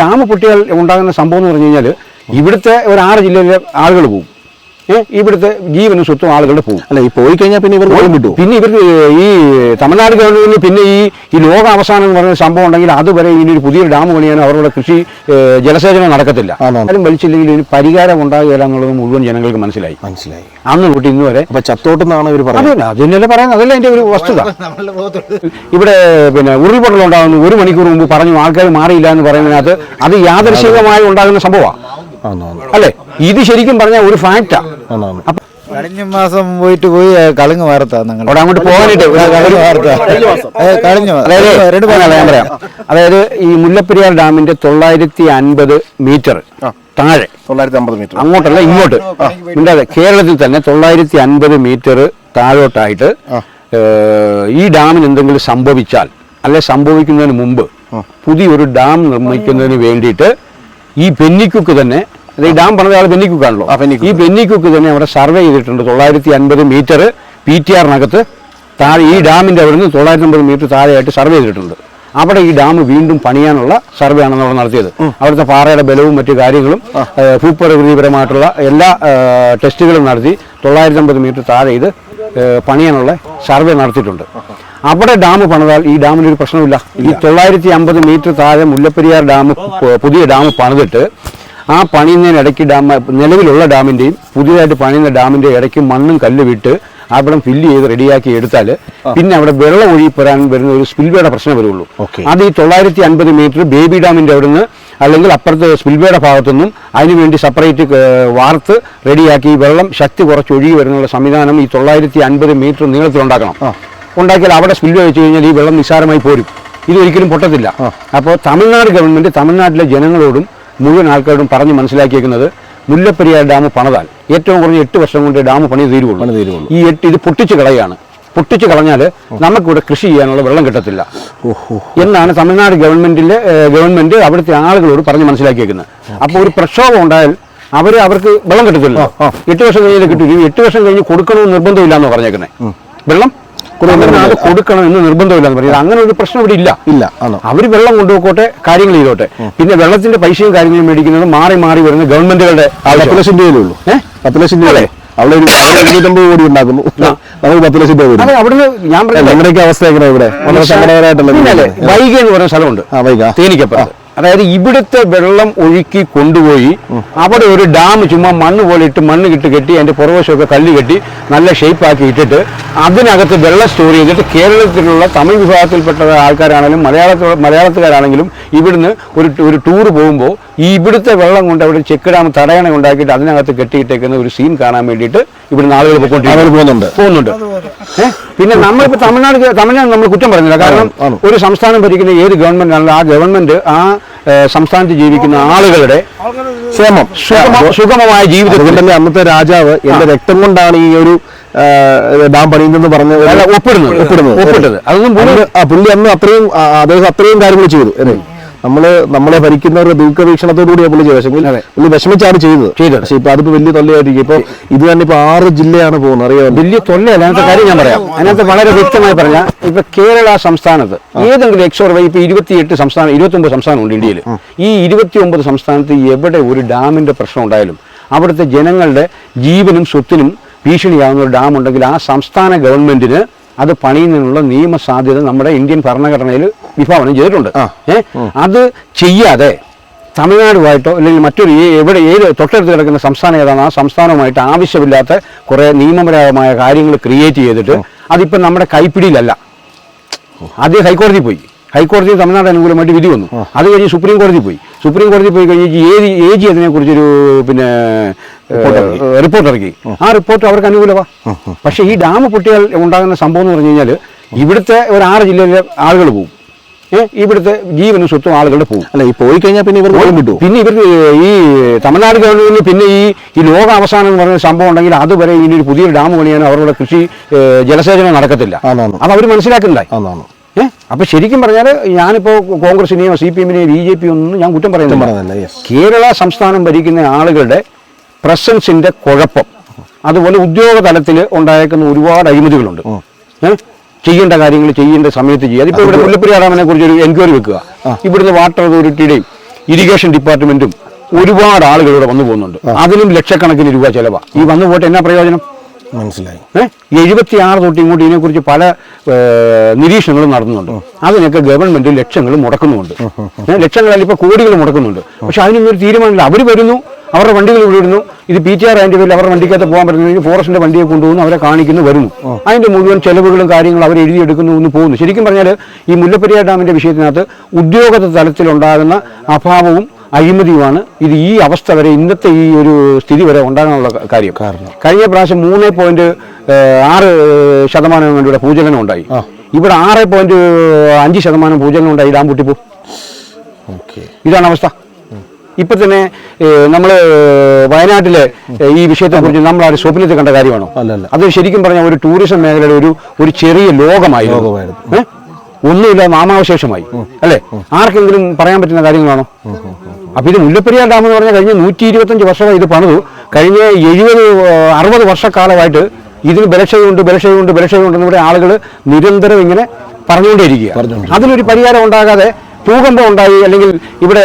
Dam പൊട്ടിയാൽ ഉണ്ടാകുന്ന സംഭവം എന്ന് പറഞ്ഞു കഴിഞ്ഞാൽ ഇവിടുത്തെ ഒരു 6 ജില്ലയിലെ ആളുകൾ പോകും. ഇവിടുത്തെ ജീവനും സ്വത്തും ആളുകളുടെ പോകും. അല്ല, ഈ പോയി കഴിഞ്ഞാൽ പിന്നെ ഇവർ കിട്ടും. പിന്നെ ഇവർക്ക് ഈ തമിഴ്നാട് ഗവൺമെന്റിന് പിന്നെ ഈ ലോക അവസാനം എന്ന് പറയുന്ന സംഭവം ഉണ്ടെങ്കിൽ അതുവരെ ഇനി ഒരു പുതിയൊരു ഡാം പണിയാനോ അവരുടെ കൃഷി ജലസേചനം നടക്കത്തില്ല. ആരും വലിച്ചില്ലെങ്കിൽ ഇതിന് പരിഹാരം ഉണ്ടാകുകയില്ല എന്നുള്ളത് മുഴുവൻ ജനങ്ങൾക്ക് മനസ്സിലായി. അന്ന് തൊട്ട് ഇന്ന് വരെ ചത്തോട്ടെന്നാണ് ഇവർ പറയുന്നത്. അതിനല്ലേ പറയുന്നത്, അതല്ല എൻ്റെ ഒരു വസ്തുത. ഇവിടെ പിന്നെ ഉരുൾപൊട്ടൽ ഉണ്ടാകുന്നു 1 മണിക്കൂർ മുമ്പ് പറഞ്ഞു ആൾക്കാർ മാറിയില്ല എന്ന് പറയുന്നതിനകത്ത് അത് യാദൃശ്ചികമായി ഉണ്ടാകുന്ന സംഭവമാണ് അല്ലേ? ഇത് ശരിക്കും പറഞ്ഞാൽ ഒരു ഫാക്റ്റാ. കഴിഞ്ഞ മാസം പോയി കളങ്ങ് വാർത്ത അങ്ങോട്ട് പോകാനായിട്ട് പറയാം. അതായത് ഈ മുല്ലപ്പെരിയാർ ഡാമിന്റെ 950 മീറ്റർ താഴെ, 950 മീറ്റർ അങ്ങോട്ടല്ല ഇങ്ങോട്ട്, കേരളത്തിൽ തന്നെ 950 മീറ്റർ താഴോട്ടായിട്ട് ഈ ഡാമിന് എന്തെങ്കിലും സംഭവിച്ചാൽ അല്ലെ സംഭവിക്കുന്നതിന് മുമ്പ് പുതിയൊരു ഡാം നിർമ്മിക്കുന്നതിന് വേണ്ടിയിട്ട് ഈ ബെന്നിക്കുക്ക് തന്നെ, ഈ ഡാം പറഞ്ഞ ആൾ ബെന്നിക്കുക്കാണല്ലോ, ഈ ബെന്നിക്കുക്ക് തന്നെ അവിടെ സർവേ ചെയ്തിട്ടുണ്ട്. 950 മീറ്റർ PTR-നകത്ത് താഴെ ഈ ഡാമിന്റെ അവിടെ നിന്ന് 950 മീറ്റർ താഴെയായിട്ട് സർവേ ചെയ്തിട്ടുണ്ട്. അവിടെ ഈ ഡാം വീണ്ടും പണിയാനുള്ള സർവേ ആണ് അവിടെ നടത്തിയത്. അവിടുത്തെ പാറയുടെ ബലവും മറ്റു കാര്യങ്ങളും ഭൂപ്രകൃതിപരമായിട്ടുള്ള എല്ലാ ടെസ്റ്റുകളും നടത്തി 950 മീറ്റർ താഴെ ഇത് പണിയാനുള്ള സർവേ നടത്തിയിട്ടുണ്ട്. അവിടെ ഡാം പണിതാൽ ഈ ഡാമിനൊരു പ്രശ്നമില്ല. ഈ 950 മീറ്റർ താഴെ മുല്ലപ്പെരിയാർ ഡാം പുതിയ ഡാം പണിതിട്ട് ആ പണിയുന്നതിനിടയ്ക്ക് നിലവിലുള്ള ഡാമിന്റെയും പുതിയതായിട്ട് പണിയുന്ന ഡാമിന്റെ ഇടയ്ക്ക് മണ്ണും കല്ല് വിട്ട് അവിടെ ഫില്ല് ചെയ്ത് റെഡിയാക്കി എടുത്താൽ പിന്നെ അവിടെ വെള്ളം ഒഴുകിപ്പോരാൻ വരുന്ന ഒരു സ്പിൽവേയുടെ പ്രശ്നം വരുള്ളൂ. അത് ഈ 950 മീറ്റർ ബേബി ഡാമിന്റെ അവിടുന്ന് അല്ലെങ്കിൽ അപ്പുറത്തെ സ്പിൽവേയുടെ ഭാഗത്തുനിന്നും അതിനുവേണ്ടി സെപ്പറേറ്റ് വാർത്ത് റെഡിയാക്കി വെള്ളം ശക്തി കുറച്ച് ഒഴുകി വരുന്നുള്ള സംവിധാനം ഈ 950 മീറ്റർ നീളത്തിലുണ്ടാക്കണം. ഉണ്ടാക്കിയാൽ അവിടെ സ്പിൽവേ വെച്ച് കഴിഞ്ഞാൽ ഈ വെള്ളം നിസ്സാരമായി പോരും, ഇതൊരിക്കലും പൊട്ടത്തില്ല. അപ്പോൾ തമിഴ്നാട് ഗവൺമെന്റ് തമിഴ്നാട്ടിലെ ജനങ്ങളോടും മുഴുവൻ ആൾക്കാരോടും പറഞ്ഞ് മനസ്സിലാക്കിയിരിക്കുന്നത് മുല്ലപ്പെരിയാർ ഡാം പണിതാൽ ഏറ്റവും കുറഞ്ഞ 8 വർഷം കൊണ്ട് ഡാം പണി തീരുള്ളൂ. ഇത് പൊട്ടിച്ച് കളയാണ്. പൊട്ടിച്ച് കളഞ്ഞാൽ നമുക്കിവിടെ കൃഷി ചെയ്യാനുള്ള വെള്ളം കിട്ടത്തില്ല എന്നാണ് തമിഴ്നാട് ഗവൺമെന്റ് അവിടുത്തെ ആളുകളോട് പറഞ്ഞ് മനസ്സിലാക്കിയിരിക്കുന്നത്. അപ്പോൾ ഒരു പ്രക്ഷോഭം ഉണ്ടായാൽ അവർക്ക് വെള്ളം കിട്ടത്തില്ല. 8 വർഷം കഴിഞ്ഞാൽ കിട്ടും. 8 വർഷം കഴിഞ്ഞ് കൊടുക്കണമെന്ന് നിർബന്ധമില്ല എന്ന് പറഞ്ഞേക്കുന്നത്. വെള്ളം കൊടുക്കണം എന്ന് നിർബന്ധമില്ലെന്ന് പറയുന്നത്. അങ്ങനെ ഒരു പ്രശ്നം ഇവിടെ ഇല്ല. അവർ വെള്ളം കൊണ്ടുപോയിക്കോട്ടെ, കാര്യങ്ങൾ ചെയ്തോട്ടെ. പിന്നെ വെള്ളത്തിന്റെ പൈസയും കാര്യങ്ങളും മേടിക്കുന്നത് മാറി മാറി വരുന്ന ഗവൺമെന്റുകളുടെ 10 ലക്ഷം രൂപയല്ലേ ഉള്ളൂ. 10 ലക്ഷം രൂപ അവിടെ 250 കോടി ഉണ്ടാക്കുന്നു. നമുക്ക് 10 ലക്ഷം രൂപ. അതെ, അവിടുന്ന് ഞാൻ നമ്മുടെയൊക്കെ അവസ്ഥ എങ്ങനെ ഇവിടെ വൈഗ എന്ന് പറയുന്ന സ്ഥലമുണ്ട്, തേനിക്കപ്പുറത്ത്. അതായത് ഇവിടുത്തെ വെള്ളം ഒഴുക്കി കൊണ്ടുപോയി അവിടെ ഒരു ഡാം ചുമ്മാ മണ്ണ് പോലെ ഇട്ട് മണ്ണ് കെട്ടി അതിന്റെ പുറവശമൊക്കെ കല്ല് കെട്ടി നല്ല ഷേപ്പാക്കി ഇട്ടിട്ട് അതിനകത്ത് വെള്ളം സ്റ്റോർ ചെയ്തിട്ട് കേരളത്തിലുള്ള തമിഴ് വിഭാഗത്തിൽപ്പെട്ട ആൾക്കാരാണെങ്കിലും മലയാളത്തുകാരാണെങ്കിലും ഇവിടുന്ന് ഒരു ടൂർ പോകുമ്പോൾ ഈ ഇവിടുത്തെ വെള്ളം കൊണ്ട് അവിടെ ചെക്ക് ഡാം തടയണ ഉണ്ടാക്കിയിട്ട് അതിനകത്ത് കെട്ടിയിട്ടേക്കുന്ന ഒരു സീൻ കാണാൻ വേണ്ടിയിട്ട് ഇവിടുന്ന് ആളുകൾ പോകുന്നുണ്ട്. പിന്നെ നമ്മളിപ്പോൾ തമിഴ്നാട് നമ്മൾ കുറ്റം പറയുന്നില്ല. കാരണം ഒരു സംസ്ഥാനം ഭരിക്കുന്ന ഏത് ഗവൺമെന്റ് ആണെങ്കിലും ആ ഗവൺമെന്റ് ആ സംസ്ഥാനത്ത് ജീവിക്കുന്ന ആളുകളുടെ സുഗമമായ ജീവിതത്തിൽ അന്നത്തെ രാജാവ് എന്റെ രക്തം കൊണ്ടാണ് ഈ ഒരു ഡാം പണിയുന്നെന്ന് പറഞ്ഞ് ഒപ്പിട്ടത്. അതൊന്നും പുള്ളി അന്ന് അത്രയും കാര്യങ്ങൾ ചെയ്തു. നമ്മളെ ഭരിക്കുന്നവരുടെ ദീർഘവീക്ഷണത്തോടുകൂടി പുള്ളി ചെയ്തു. പുള്ളി വിഷമിച്ചാണ് ചെയ്തത്. പക്ഷെ ഇപ്പൊ അതിപ്പോ വലിയ തൊല്ലയായിരിക്കും. ഇപ്പൊ ഇത് തന്നെ ഇപ്പൊ 6 ജില്ലയാണ് പോകുന്നത്. അറിയാം, വലിയ തൊല്ലയല്ല. അതിനകത്തെ കാര്യം ഞാൻ പറയാം. അതിനകത്ത് വളരെ വ്യക്തമായി പറഞ്ഞാൽ ഇപ്പൊ കേരള സംസ്ഥാനത്ത് ഏതെങ്കിലും എക്സോർവൈ ഇപ്പൊ 29 സംസ്ഥാനമുണ്ട് ഇന്ത്യയിൽ. ഈ 29 സംസ്ഥാനത്ത് എവിടെ ഒരു ഡാമിന്റെ പ്രശ്നം ഉണ്ടായാലും അവിടുത്തെ ജനങ്ങളുടെ ജീവനും സ്വത്തിനും ഭീഷണിയാവുന്ന ഒരു ഡാം ഉണ്ടെങ്കിൽ ആ സംസ്ഥാന ഗവൺമെന്റിന് അത് പണിയുന്നതിനുള്ള നിയമ സാധ്യത നമ്മുടെ ഇന്ത്യൻ ഭരണഘടനയിൽ വിഭാവനം ചെയ്തിട്ടുണ്ട്. അത് ചെയ്യാതെ തമിഴ്നാടുമായിട്ടോ അല്ലെങ്കിൽ മറ്റൊരു ഏത് തൊട്ടടുത്ത് കിടക്കുന്ന സംസ്ഥാനം ഏതാണ് ആ സംസ്ഥാനവുമായിട്ട് ആവശ്യമില്ലാത്ത കുറേ നിയമപരമായ കാര്യങ്ങൾ ക്രിയേറ്റ് ചെയ്തിട്ട് അതിപ്പം നമ്മുടെ കൈപ്പിടിയിലല്ല. ആദ്യം ഹൈക്കോടതി തമിഴ്നാട് അനുകൂലമായിട്ട് വിധി വന്നു. അത് കഴിഞ്ഞ് സുപ്രീം കോടതി പോയി കഴിഞ്ഞ് AG അതിനെക്കുറിച്ചൊരു റിപ്പോർട്ട് ഇറക്കി. ആ റിപ്പോർട്ട് അവർക്ക് അനുകൂലമാണ്. പക്ഷേ ഈ ഡാം പൊട്ടിയാൽ ഉണ്ടാകുന്ന സംഭവം എന്ന് പറഞ്ഞു കഴിഞ്ഞാൽ ഇവിടുത്തെ ഒരു 6 ജില്ലയിലെ ആളുകൾ പോകും. ഇവിടുത്തെ ജീവനും സ്വത്തും ആളുകളുടെ പോകും. അല്ല, ഈ പോയി കഴിഞ്ഞാൽ പിന്നെ ഇവർക്ക് ഈ തമിഴ്നാട് ഗവൺമെന്റിന് പിന്നെ ഈ ലോക അവസാനം എന്ന് പറയുന്ന സംഭവം ഉണ്ടെങ്കിൽ അതുവരെ ഇനി ഒരു പുതിയൊരു ഡാം പണിയാനോ അവരുടെ കൃഷി ജലസേചനം നടക്കത്തില്ല. അത് അവർ മനസ്സിലാക്കുന്നുണ്ടായി. അപ്പൊ ശരിക്കും പറഞ്ഞാൽ ഞാനിപ്പോ കോൺഗ്രസിനെയോ CPM-നെയോ BJP ഒന്നും ഞാൻ കുറ്റം പറയുന്നില്ല. കേരള സംസ്ഥാനം ഭരിക്കുന്ന ആളുകളുടെ പ്രസൻസിന്റെ കുഴപ്പം, അതുപോലെ ഉദ്യോഗ തലത്തിൽ ഉണ്ടായേക്കുന്ന ഒരുപാട് അഴിമതികളുണ്ട്. ചെയ്യേണ്ട കാര്യങ്ങൾ ചെയ്യേണ്ട സമയത്ത് ചെയ്യുക. അതിപ്പോൾ ഇവിടെ മുല്ലപ്പെരിയാർ ഡാമിനെ കുറിച്ച് ഒരു എൻക്വയറി വെക്കുക. ഇവിടുന്ന് വാട്ടർ അതോറിറ്റിയുടെയും ഇറിഗേഷൻ ഡിപ്പാർട്ട്മെന്റും ഒരുപാട് ആളുകൾ ഇവിടെ വന്നു പോകുന്നുണ്ട്. അതിനും ലക്ഷക്കണക്കിന് രൂപ ചെലവാ. ഈ വന്നു പോയിട്ട് എന്നാ പ്രയോജനം? മനസ്സിലായി. 76 തൊട്ട് ഇങ്ങോട്ട് ഇതിനെക്കുറിച്ച് പല നിരീക്ഷണങ്ങളും നടത്തുന്നുണ്ട്. അതിനൊക്കെ ഗവൺമെന്റ് ലക്ഷങ്ങൾ മുടക്കുന്നുണ്ട്. ലക്ഷങ്ങളല്ല, ഇപ്പൊ കോടികൾ മുടക്കുന്നുണ്ട്. പക്ഷെ അതിനൊന്നും ഒരു തീരുമാനമില്ല. അവർ വരുന്നു, അവരുടെ വണ്ടികൾ ഇവിടെ ഇടുന്നു. ഇത് PTR അതിന്റെ പേരിൽ അവരുടെ വണ്ടിക്കകത്ത് പോകാൻ പറ്റുന്നെങ്കിൽ ഫോറസ്റ്റിന്റെ വണ്ടിയെ കൊണ്ടുപോകുന്നു, അവരെ കാണിക്കുന്നു, വരുന്നു. അതിന്റെ മുഴുവൻ ചെലവുകളും കാര്യങ്ങളും അവർ എഴുതിയെടുക്കുന്നു എന്ന് പോകുന്നു. ശരിക്കും പറഞ്ഞാൽ ഈ മുല്ലപ്പെരിയാർ ഡാമിന്റെ വിഷയത്തിനകത്ത് ഉദ്യോഗ തലത്തിലുണ്ടാകുന്ന അഭാവവും അഴിമതിയുമാണ് ഇത് ഈ അവസ്ഥ വരെ, ഇന്നത്തെ ഈ ഒരു സ്ഥിതി വരെ ഉണ്ടാകാനുള്ള കാര്യം. കഴിഞ്ഞ പ്രാവശ്യം 3.6% ഇവിടെ ഭൂചലനം ഉണ്ടായി. ഇവിടെ 6.5% ഭൂചലനം ഉണ്ടായി. ഡാം പൊട്ടിപ്പോ. ഇതാണ് അവസ്ഥ. ഇപ്പൊ തന്നെ നമ്മൾ വയനാട്ടിലെ ഈ വിഷയത്തെക്കുറിച്ച് നമ്മൾ ആ സ്വപ്നത്തിൽ കണ്ട കാര്യമാണോ? അത് ശരിക്കും പറഞ്ഞാൽ ഒരു ടൂറിസം മേഖലയുടെ ഒരു ചെറിയ ലോകമായിരുന്നു. ഒന്നുമില്ല, നാമാവശേഷമായി. അല്ലെ? ആർക്കെങ്കിലും പറയാൻ പറ്റുന്ന കാര്യങ്ങളാണോ? അപ്പൊ ഇത് മുല്ലപ്പെരിയാർ ഡാം എന്ന് പറഞ്ഞാൽ കഴിഞ്ഞ 125 വർഷമായി ഇത് പണിതു. കഴിഞ്ഞ 70-60 വർഷക്കാലമായിട്ട് ഇതിന് ബലക്ഷയമുണ്ടെന്ന് ഇവിടെ ആളുകൾ നിരന്തരം ഇങ്ങനെ പറഞ്ഞുകൊണ്ടേയിരിക്കുക. അതിനൊരു പരിഹാരം ഉണ്ടാകാതെ ഭൂകമ്പം ഉണ്ടായി, അല്ലെങ്കിൽ ഇവിടെ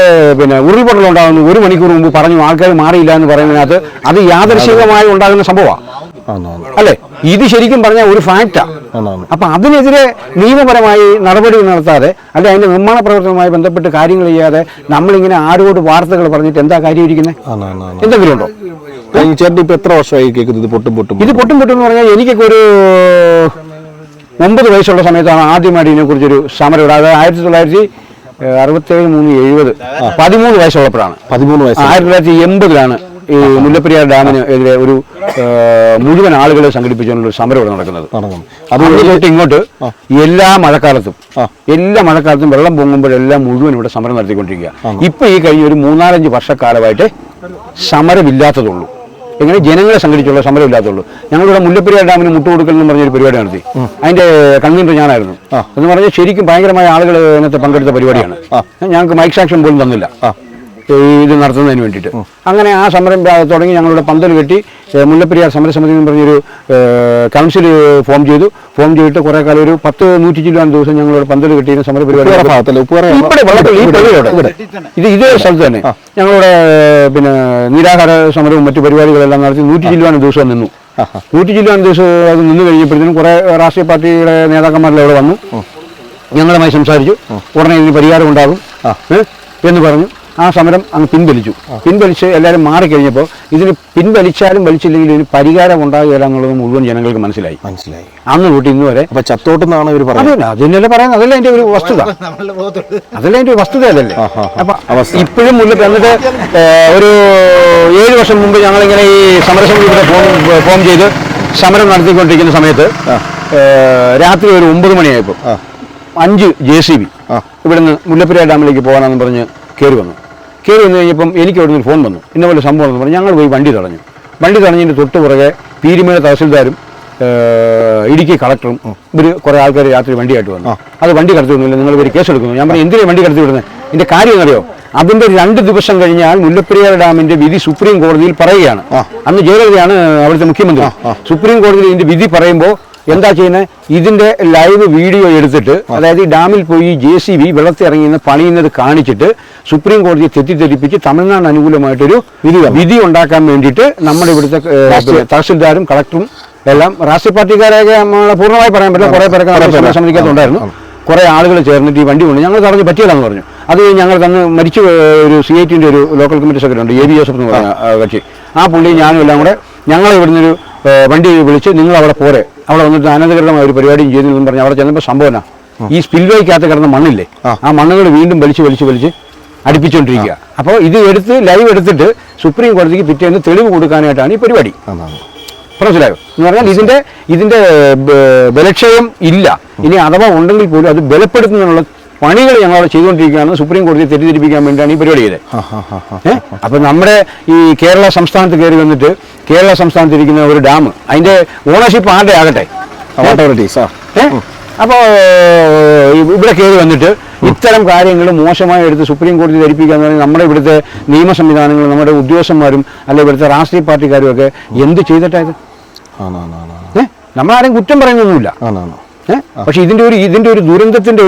ഉരുൾപൊട്ടൽ ഉണ്ടാകുന്നു 1 മണിക്കൂർ മുമ്പ് പറഞ്ഞു, ആൾക്കാർ മാറിയില്ല എന്ന് പറയുന്നതിനകത്ത് അത് യാദൃശ്ചികമായി ഉണ്ടാകുന്ന സംഭവമാണ്. അല്ലെ? ഇത് ശരിക്കും പറഞ്ഞാൽ ഒരു ഫാക്റ്റാ. അപ്പൊ അതിനെതിരെ നിയമപരമായി നടപടി നടത്താതെ, അല്ലെ അതിന്റെ നിർമ്മാണ പ്രവർത്തനവുമായി ബന്ധപ്പെട്ട് കാര്യങ്ങൾ ചെയ്യാതെ നമ്മളിങ്ങനെ ആരോട് വാർത്തകൾ പറഞ്ഞിട്ട് എന്താ കാര്യം ഇരിക്കുന്നത്? എന്തെങ്കിലും ഉണ്ടോ? ചേട്ടൻ ഇപ്പൊ എത്ര വർഷമായി കേൾക്കുന്നത് ഇത് പൊട്ടും എന്ന് പറഞ്ഞാൽ എനിക്കൊക്കെ ഒരു 9 വയസ്സുള്ള സമയത്താണ് ആദ്യമായിട്ട് ഇതിനെക്കുറിച്ചൊരു സമരം ഇവിടെ. അത് 1967-70 13 വയസ്സുള്ളപ്പോഴാണ്. 1980-ലാണ് ഈ മുല്ലപ്പെരിയാർ ഡാമിന് എതിരെ ഒരു മുഴുവൻ ആളുകളെ സംഘടിപ്പിച്ചുകൊണ്ടൊരു സമരം ഇവിടെ നടക്കുന്നത്. അതുകൊണ്ട് ഇങ്ങോട്ട് എല്ലാ മഴക്കാലത്തും വെള്ളം പൊങ്ങുമ്പോഴെല്ലാം മുഴുവൻ ഇവിടെ സമരം നടത്തിക്കൊണ്ടിരിക്കുക. ഇപ്പൊ ഈ കഴിഞ്ഞ ഒരു 3-4-5 വർഷക്കാലമായിട്ട് സമരമില്ലാത്തതുള്ളൂ. എങ്ങനെ ജനങ്ങളെ സംഘടിച്ചുള്ള സമരമില്ലാത്തുള്ളൂ. ഞങ്ങളിവിടെ മുല്ലപ്പെരിയാർ ഡാമിന് മുട്ടുകൊടുക്കൽ എന്ന് പറഞ്ഞൊരു പരിപാടി നടത്തി. അതിന്റെ കൺവീനർ ഞാനായിരുന്നു. എന്ന് പറഞ്ഞാൽ ശരിക്കും ഭയങ്കരമായ ആളുകൾ അതിനകത്ത് പങ്കെടുത്ത പരിപാടിയാണ്. ഞങ്ങൾക്ക് മൈക്ക് സാക്ഷൻ പോലും തന്നില്ല ഇത് നടത്തുന്നതിന് വേണ്ടിയിട്ട്. അങ്ങനെ ആ സമരം തുടങ്ങി ഞങ്ങളുടെ പന്തൽ കെട്ടി മുല്ലപ്പെരിയാർ സമരസമിതി എന്ന് പറഞ്ഞൊരു കൗൺസിൽ ഫോം ചെയ്തിട്ട് കുറെ കാലം ഒരു 10-100 ചില്ലുവാൻ ദിവസം ഞങ്ങളുടെ പന്തൽ കെട്ടിയ സമര പരിപാടി ഇതേ സ്ഥലത്ത് തന്നെ ഞങ്ങളുടെ നിരാഹാര സമരവും മറ്റു പരിപാടികളെല്ലാം നടത്തി 100 ചില്ലുവാൻ ദിവസം നിന്നു. 100 ചില്ലുവാൻ ദിവസം അത് നിന്ന് കഴിഞ്ഞപ്പോഴത്തേനും കുറെ രാഷ്ട്രീയ പാർട്ടിയുടെ നേതാക്കന്മാരെല്ലാം ഇവിടെ വന്നു, ഞങ്ങളുമായി സംസാരിച്ചു. ഉടനെ ഇതിന് പരിഹാരം ഉണ്ടാകും എന്ന് പറഞ്ഞു. ആ സമരം അങ്ങ് പിൻവലിച്ച് എല്ലാവരും മാറിക്കഴിഞ്ഞപ്പോൾ ഇതിന് പിൻവലിച്ചാലും വലിച്ചില്ലെങ്കിൽ ഇതിന് പരിഹാരം ഉണ്ടാകുകയില്ല എന്നുള്ളത് മുഴുവൻ ജനങ്ങൾക്ക് മനസ്സിലായി. അന്ന് തൊട്ട് ഇന്ന് വരെ ചത്തോട്ടെന്നാണ് ഇവർ പറയുന്നത്. അതിനല്ലേ പറയുന്നത്, അതല്ല എൻ്റെ ഒരു വസ്തുത, അതല്ലേ. അപ്പൊ ഇപ്പോഴും എന്നിട്ട് ഒരു 7 വർഷം മുമ്പ് ഞങ്ങളിങ്ങനെ ഈ സമരസമിതിയുടെ ഫോം ചെയ്ത് സമരം നടത്തിക്കൊണ്ടിരിക്കുന്ന സമയത്ത് രാത്രി ഒരു 9 മണിയായപ്പോൾ 5 JCB ഇവിടുന്ന് മുല്ലപ്പെരിയാർ ഡാമിലേക്ക് പോകാനെന്ന് പറഞ്ഞ് കയറി വന്നു കഴിഞ്ഞപ്പം എനിക്ക് അവിടെ നിന്ന് ഫോൺ വന്നു, ഇന്നപോലെ സംഭവം എന്ന് പറഞ്ഞു. ഞങ്ങൾ പോയി വണ്ടി തടഞ്ഞതിൻ്റെ തൊട്ട് പുറകെ പീരുമേട് തഹസിൽദാരും ഇടുക്കി കളക്ടറും ഇവർ കുറേ ആൾക്കാർ രാത്രി വണ്ടിയായിട്ട് വന്നു. അത് വണ്ടി കടത്തിവിടുന്നില്ല, നിങ്ങൾ ഇവർ കേസെടുക്കുന്നു. ഞാൻ പറഞ്ഞു എന്തിനാണ് വണ്ടി കടത്തിവിടുന്നത്? ഇതിന്റെ കാര്യം എന്നറിയോ? അതിന്റെ 2 ദിവസം കഴിഞ്ഞാൽ മുല്ലപ്പെരിയാർ ഡാമിന്റെ വിധി സുപ്രീം കോടതിയിൽ പറയുകയാണ്. അന്ന് ജയലളിതയാണ് അവിടുത്തെ മുഖ്യമന്ത്രി. സുപ്രീം കോടതിയിൽ ഇതിന്റെ വിധി പറയുമ്പോൾ എന്താ ചെയ്യുന്നത്? ഇതിന്റെ ലൈവ് വീഡിയോ എടുത്തിട്ട്, അതായത് ഈ ഡാമിൽ പോയി JCB വെള്ളത്തിൽ ഇറങ്ങി പണിയുന്നത് കാണിച്ചിട്ട് സുപ്രീം കോടതിയെ തെറ്റിദ്ധരിപ്പിച്ച് തമിഴ്നാട് അനുകൂലമായിട്ടൊരു വിധി ഉണ്ടാക്കാൻ വേണ്ടിയിട്ട് നമ്മുടെ ഇവിടുത്തെ തഹസിൽദാരും കളക്ടറും എല്ലാം രാഷ്ട്രീയ പാർട്ടിക്കാരെയൊക്കെ നമ്മളെ പൂർണ്ണമായി പറയാൻ പറ്റില്ല, കുറെ പേരൊക്കെ സമ്മതിക്കാത്തുണ്ടായിരുന്നു. കുറെ ആളുകൾ ചേർന്നിട്ട് ഈ വണ്ടി കൊണ്ട് ഞങ്ങൾ തടഞ്ഞ് പറ്റിയില്ലെന്ന് പറഞ്ഞു. അത് ഞങ്ങൾ തന്ന് മരിച്ചു ഒരു CITന്റെ ഒരു ലോക്കൽ കമ്മിറ്റി സെക്രട്ടറി ഉണ്ട്, AB ജോസഫ് എന്ന് പറഞ്ഞ കക്ഷി. ആ പുള്ളി ഞാനും എല്ലാം കൂടെ ഞങ്ങൾ ഇവിടുന്നൊരു വണ്ടി വിളിച്ച് നിങ്ങൾ അവിടെ പോരെ, അവിടെ വന്നിട്ട് അനധികൃതമായ ഒരു പരിപാടിയും ചെയ്യുന്നതെന്ന് പറഞ്ഞ് അവിടെ ചെന്നപ്പോൾ സംഭവന ഈ സ്പിൽവേക്കകത്ത് കിടന്ന മണ്ണില്ലേ, ആ മണ്ണുകൾ വീണ്ടും വലിച്ച് അടുപ്പിച്ചുകൊണ്ടിരിക്കുക. അപ്പോൾ ഇത് ലൈവ് എടുത്തിട്ട് സുപ്രീം കോടതിക്ക് പിറ്റേന്ന് തെളിവ് കൊടുക്കാനായിട്ടാണ് ഈ പരിപാടി. മനസ്സിലായോ? എന്ന് പറഞ്ഞാൽ ഇതിന്റെ ബലക്ഷയം ഇല്ല. ഇനി അഥവാ ഉണ്ടെങ്കിൽ പോലും അത് ബലപ്പെടുത്തുന്നതിനുള്ള പണികൾ ഞങ്ങളവിടെ ചെയ്തുകൊണ്ടിരിക്കുകയാണ്. സുപ്രീം കോടതിയെ തെറ്റിദ്ധരിപ്പിക്കാൻ വേണ്ടിയാണ് ഈ പരിപാടി ചെയ്തത്. അപ്പൊ നമ്മുടെ ഈ കേരള സംസ്ഥാനത്ത് കയറി വന്നിട്ട് കേരള സംസ്ഥാനത്തിരിക്കുന്ന ഒരു ഡാം, അതിന്റെ ഓണർഷിപ്പ് ആരുടെ ആകട്ടെ, അപ്പോൾ ഇവിടെ കയറി വന്നിട്ട് ഇത്തരം കാര്യങ്ങൾ മോശമായി എടുത്ത് സുപ്രീം കോടതി ധരിപ്പിക്കുക എന്ന് പറഞ്ഞാൽ നമ്മുടെ ഇവിടുത്തെ നിയമ സംവിധാനങ്ങളും നമ്മുടെ ഉദ്യോഗസ്ഥന്മാരും അല്ലെ ഇവിടുത്തെ രാഷ്ട്രീയ പാർട്ടിക്കാരും ഒക്കെ എന്ത് ചെയ്തിട്ടായത്? നമ്മളാരും കുറ്റം പറയുന്നൊന്നുമില്ല. പക്ഷെ ഇതിന്റെ ഒരു ദുരന്തത്തിന്റെ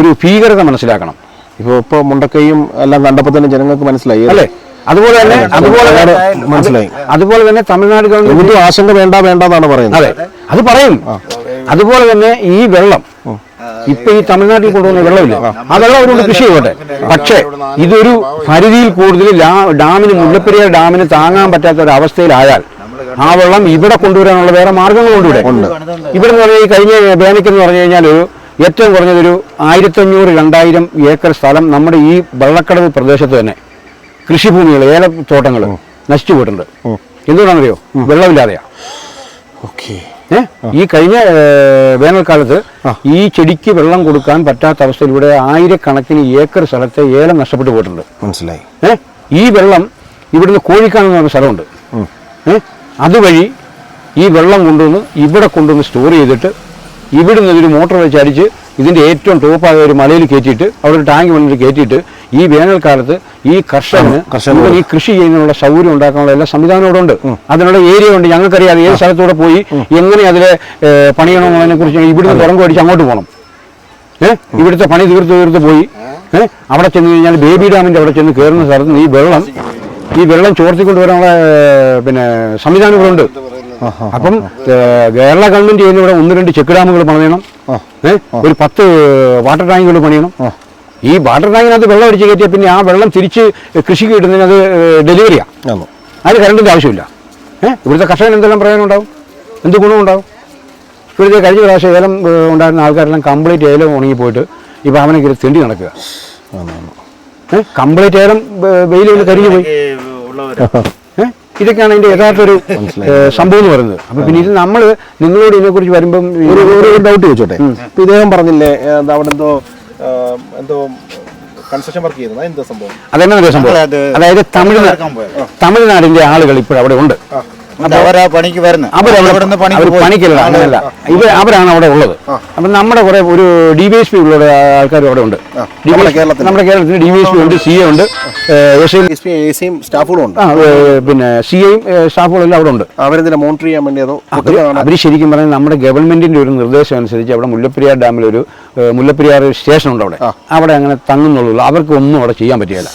ഒരു ഭീകരത മനസ്സിലാക്കണം. ഇപ്പൊ മുണ്ടക്കയും എല്ലാം കണ്ടപ്പോൾ തന്നെ ജനങ്ങൾക്ക് മനസ്സിലായി അല്ലേ? അതുപോലെ തന്നെ മനസ്സിലായി. അതുപോലെ തന്നെ തമിഴ്നാട് ഗവൺമെന്റ് ആശങ്ക വേണ്ടെന്നാണ് പറയുന്നത്. അതെ, അത് പറയും. അതുപോലെ തന്നെ ഈ വെള്ളം ഇപ്പൊ ഈ തമിഴ്നാട്ടിൽ കൊണ്ടുവന്ന വെള്ളമില്ല, ആ വെള്ളം അവരോട് കൃഷി ചെയ്തോട്ടെ. പക്ഷേ ഇതൊരു പരിധിയിൽ കൂടുതൽ ഡാമിന്, മുല്ലപ്പെരിയാർ ഡാമിന് താങ്ങാൻ പറ്റാത്ത ഒരു അവസ്ഥയിലായാൽ ആ വെള്ളം ഇവിടെ കൊണ്ടുവരാനുള്ള വേറെ മാർഗങ്ങളുണ്ട്. ഇവിടെ എന്ന് പറഞ്ഞാൽ ഈ കഴിഞ്ഞ വേനയ്ക്കെന്ന് പറഞ്ഞു കഴിഞ്ഞാൽ ഏറ്റവും കുറഞ്ഞതൊരു 1500-2000 ഏക്കർ സ്ഥലം നമ്മുടെ ഈ വെള്ളക്കടവ് പ്രദേശത്ത് തന്നെ കൃഷിഭൂമികൾ, ഏലത്തോട്ടങ്ങൾ നശിച്ചു പോയിട്ടുണ്ട്. എന്തുകൊണ്ടാണെന്നറിയോ? വെള്ളമില്ലാതെയാ. ഈ കഴിഞ്ഞ വേനൽക്കാലത്ത് ഈ ചെടിക്ക് വെള്ളം കൊടുക്കാൻ പറ്റാത്ത അവസ്ഥയിലൂടെ ആയിരക്കണക്കിന് ഏക്കർ സ്ഥലത്തെ ഏലം നഷ്ടപ്പെട്ടു പോയിട്ടുണ്ട്. മനസ്സിലായി. ഈ വെള്ളം ഇവിടുന്ന് കോഴിക്കാണെന്ന് പറഞ്ഞ സ്ഥലമുണ്ട്. അതുവഴി ഈ വെള്ളം കൊണ്ടുവന്ന് ഇവിടെ കൊണ്ടുവന്ന് സ്റ്റോർ ചെയ്തിട്ട് ഇവിടുന്ന് ഒരു മോട്ടോർ വെച്ച് അടിച്ച് ഇതിൻ്റെ ഏറ്റവും ടോപ്പായ ഒരു മലയിൽ കയറ്റിയിട്ട് അവിടെ ഒരു ടാങ്ക് വന്നിട്ട് കയറ്റിയിട്ട് ഈ വേനൽക്കാലത്ത് ഈ കർഷകന് ഈ കൃഷി ചെയ്യുന്നതിനുള്ള സൗകര്യം ഉണ്ടാക്കാനുള്ള എല്ലാ സംവിധാനം ഇവിടെ ഉണ്ട്. അതിനുള്ള ഏരിയ ഉണ്ട്. ഞങ്ങൾക്കറിയാം ഏത് സ്ഥലത്തൂടെ പോയി എങ്ങനെ അതിലെ പണിയണമെന്നതിനെ കുറിച്ച് ഇവിടുന്ന് തുറങ്കു അടിച്ച് അങ്ങോട്ട് പോകണം. ഇവിടുത്തെ പണി തീർത്ത് പോയി അവിടെ ചെന്ന് കഴിഞ്ഞാൽ ബേബി ഡാമിൻ്റെ അവിടെ ചെന്ന് കയറുന്ന സ്ഥലത്ത് ഈ വെള്ളം ചോർത്തിക്കൊണ്ടുവരാനുള്ള സംവിധാനങ്ങളുണ്ട്. അപ്പം കേരള ഗവൺമെന്റ് ചെയ്യുന്ന ഇവിടെ 1-2 ചെക്ക് ഡാമുകൾ പണിയണം, ഒരു 10 വാട്ടർ ടാങ്കുകൾ പണിയണം. ഈ വാട്ടർ ടാങ്കിനകത്ത് വെള്ളം അടിച്ച് കയറ്റിയാൽ പിന്നെ ആ വെള്ളം തിരിച്ച് കൃഷിക്ക് കിട്ടുന്നതിന് അത് ഡെലിവറിയാണ്. അതിന് കറണ്ടിൻ്റെ ആവശ്യമില്ല. ഇവിടുത്തെ കർഷകൻ എന്തെല്ലാം പ്രയോജനം ഉണ്ടാവും, എന്ത് ഗുണമുണ്ടാവും? ഇവിടുത്തെ കഴിഞ്ഞ പ്രാവശ്യം ഏലം ഉണ്ടായിരുന്ന ആൾക്കാരെല്ലാം കംപ്ലീറ്റ് ഏലം ഉണങ്ങിപ്പോയിട്ട് ഇപ്പോൾ അവനെ കയറി തെണ്ടി നടക്കുക. കംപ്ലീറ്റ് ഏലം വെയിലുകൊണ്ട് കരിഞ്ഞു പോയി. ഇതൊക്കെയാണ് അതിന്റെ യഥാർത്ഥ ഒരു സംഭവം എന്ന് പറയുന്നത്. അപ്പൊ പിന്നെ ഇത് നമ്മൾ നിങ്ങളോട് ഇതിനെക്കുറിച്ച് വരുമ്പം ഒരു ഡൗട്ട് ചോദിച്ചോട്ടെ. ഇദ്ദേഹം പറഞ്ഞില്ലേ അവിടെ എന്തോ കൺസ്ട്രക്ഷൻ വർക്ക് ചെയ്യുന്നത്, എന്താ സംഭവം? അതെന്നാ സംഭവം? അതായത് തമിഴ്നാടിന്റെ ആളുകൾ ഇപ്പോൾ അവിടെ ഉണ്ട്. പണിക്കല്ല, അങ്ങനല്ല, അവരാണ് അവിടെ ഉള്ളത്. അപ്പം നമ്മുടെ കുറെ ഒരു DVSP ഉള്ള ആൾക്കാർ അവിടെ ഉണ്ട്. നമ്മുടെ കേരളത്തിൽ DVSP ഉണ്ട്, CA ഉണ്ട്, പിന്നെ CAയും സ്റ്റാഫുകളും അവിടെ ഉണ്ട്. അവരെന്തിനാ മോണിറ്റർ ചെയ്യാൻ വേണ്ടി? അതോ അവർ ശരിക്കും പറഞ്ഞാൽ നമ്മുടെ ഗവൺമെന്റിന്റെ ഒരു നിർദ്ദേശം അനുസരിച്ച് അവിടെ മുല്ലപ്പെരിയാർ ഡാമിൽ ഒരു മുല്ലപ്പെരിയാർ സ്റ്റേഷൻ ഉണ്ട്. അവിടെ അങ്ങനെ തങ്ങുന്നുള്ളൂ. അവർക്ക് ഒന്നും അവിടെ ചെയ്യാൻ പറ്റില്ല.